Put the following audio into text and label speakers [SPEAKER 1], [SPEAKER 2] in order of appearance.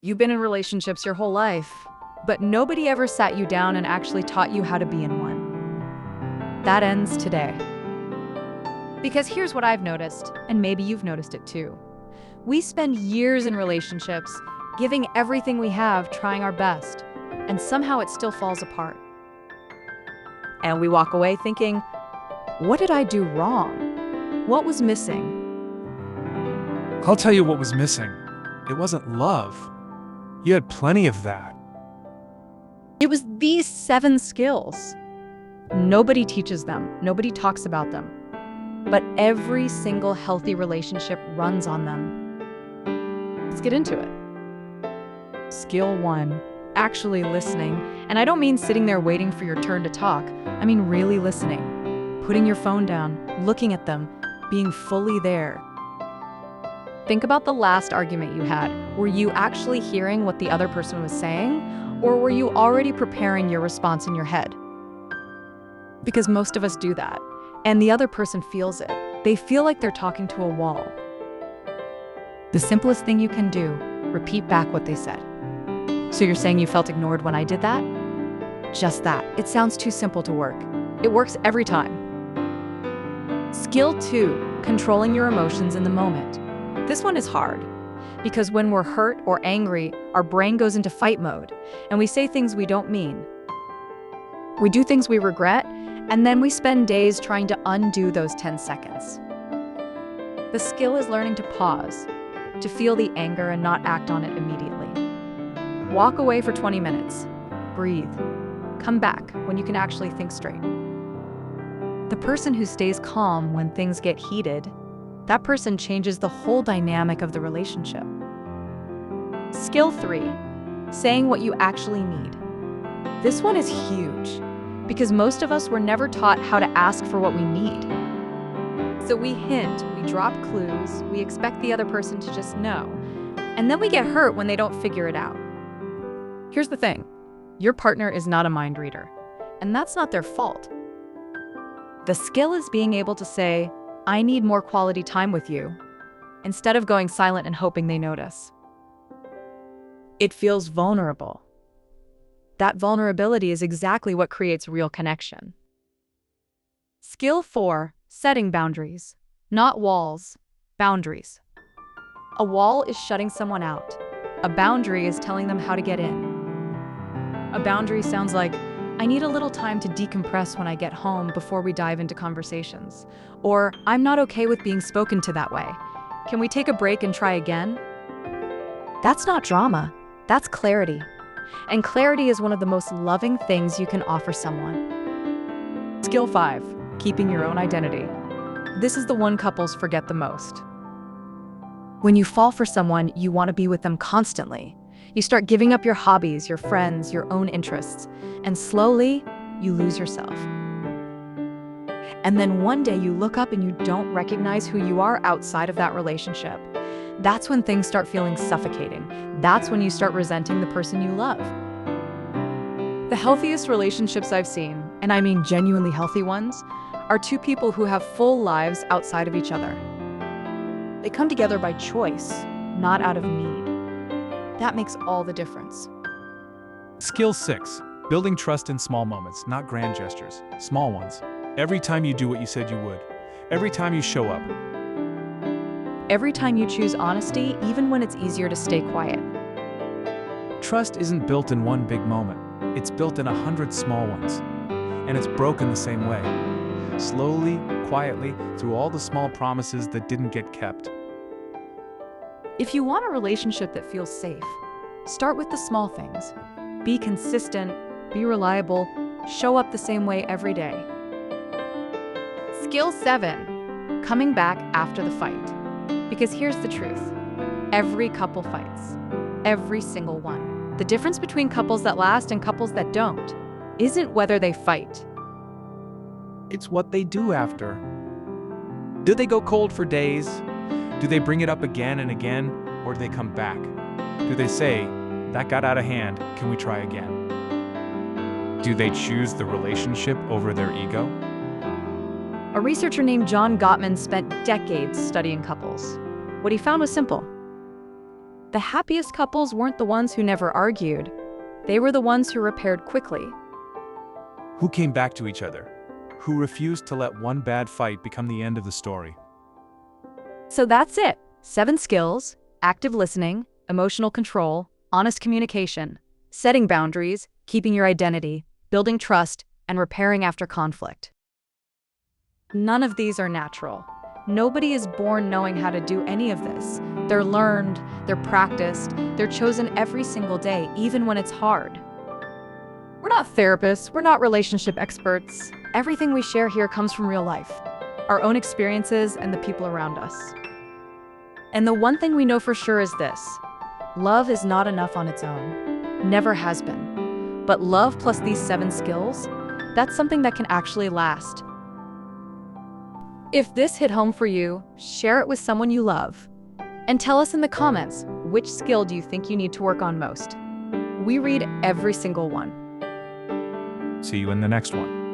[SPEAKER 1] You've been in relationships your whole life, but nobody ever sat you down and actually taught you how to be in one. That ends today. Because here's what I've noticed, and maybe you've noticed it too. We spend years in relationships, giving everything we have, trying our best, and somehow it still falls apart. And we walk away thinking, what did I do wrong? What was missing?
[SPEAKER 2] I'll tell you what was missing. It wasn't love. You had plenty of that.
[SPEAKER 1] It was these 7 skills. Nobody teaches them, nobody talks about them, but every single healthy relationship runs on them. Let's get into it. Skill 1, actually listening. And I don't mean sitting there waiting for your turn to talk. I mean really listening. Putting your phone down, looking at them, being fully there. Think about the last argument you had. Were you actually hearing what the other person was saying, or were you already preparing your response in your head? Because most of us do that, and the other person feels it. They feel like they're talking to a wall. The simplest thing you can do, repeat back what they said. So you're saying you felt ignored when I did that? Just that. It sounds too simple to work. It works every time. Skill 2, controlling your emotions in the moment. This one is hard, because when we're hurt or angry, our brain goes into fight mode, and we say things we don't mean. We do things we regret, and then we spend days trying to undo those 10 seconds. The skill is learning to pause, to feel the anger and not act on it immediately. Walk away for 20 minutes. Breathe. Come back when you can actually think straight. The person who stays calm when things get heated, that person changes the whole dynamic of the relationship. Skill 3, saying what you actually need. This one is huge, because most of us were never taught how to ask for what we need. So we hint, we drop clues, we expect the other person to just know, and then we get hurt when they don't figure it out. Here's the thing, your partner is not a mind reader, and that's not their fault. The skill is being able to say, I need more quality time with you, instead of going silent and hoping they notice. It feels vulnerable. That vulnerability is exactly what creates real connection. Skill 4, setting boundaries. Not walls, boundaries. A wall is shutting someone out. A boundary is telling them how to get in. A boundary sounds like, I need a little time to decompress when I get home before we dive into conversations. Or, I'm not okay with being spoken to that way. Can we take a break and try again? That's not drama, that's clarity. And clarity is one of the most loving things you can offer someone. Skill 5, keeping your own identity. This is the one couples forget the most. When you fall for someone, you want to be with them constantly. You start giving up your hobbies, your friends, your own interests, and slowly, you lose yourself. And then one day you look up and you don't recognize who you are outside of that relationship. That's when things start feeling suffocating. That's when you start resenting the person you love. The healthiest relationships I've seen, and I mean genuinely healthy ones, are 2 people who have full lives outside of each other. They come together by choice, not out of need. That makes all the difference.
[SPEAKER 2] Skill 6, building trust in small moments, not grand gestures, small ones. Every time you do what you said you would. Every time you show up.
[SPEAKER 1] Every time you choose honesty, even when it's easier to stay quiet.
[SPEAKER 2] Trust isn't built in one big moment. It's built in 100 small ones. And it's broken the same way. Slowly, quietly, through all the small promises that didn't get kept.
[SPEAKER 1] If you want a relationship that feels safe, start with the small things. Be consistent, be reliable, show up the same way every day. Skill 7, coming back after the fight. Because here's the truth, every couple fights, every single one. The difference between couples that last and couples that don't isn't whether they fight.
[SPEAKER 2] It's what they do after. Do they go cold for days? Do they bring it up again and again, or do they come back? Do they say, that got out of hand, can we try again? Do they choose the relationship over their ego?
[SPEAKER 1] A researcher named John Gottman spent decades studying couples. What he found was simple. The happiest couples weren't the ones who never argued. They were the ones who repaired quickly.
[SPEAKER 2] Who came back to each other? Who refused to let one bad fight become the end of the story?
[SPEAKER 1] So that's it. 7 skills: active listening, emotional control, honest communication, setting boundaries, keeping your identity, building trust, and repairing after conflict. None of these are natural. Nobody is born knowing how to do any of this. They're learned, they're practiced, they're chosen every single day, even when it's hard. We're not therapists, we're not relationship experts. Everything we share here comes from real life, our own experiences and the people around us. And the one thing we know for sure is this: love is not enough on its own. Never has been. But love plus these 7 skills, that's something that can actually last. If this hit home for you, share it with someone you love. And tell us in the comments, which skill do you think you need to work on most? We read every single one.
[SPEAKER 2] See you in the next one.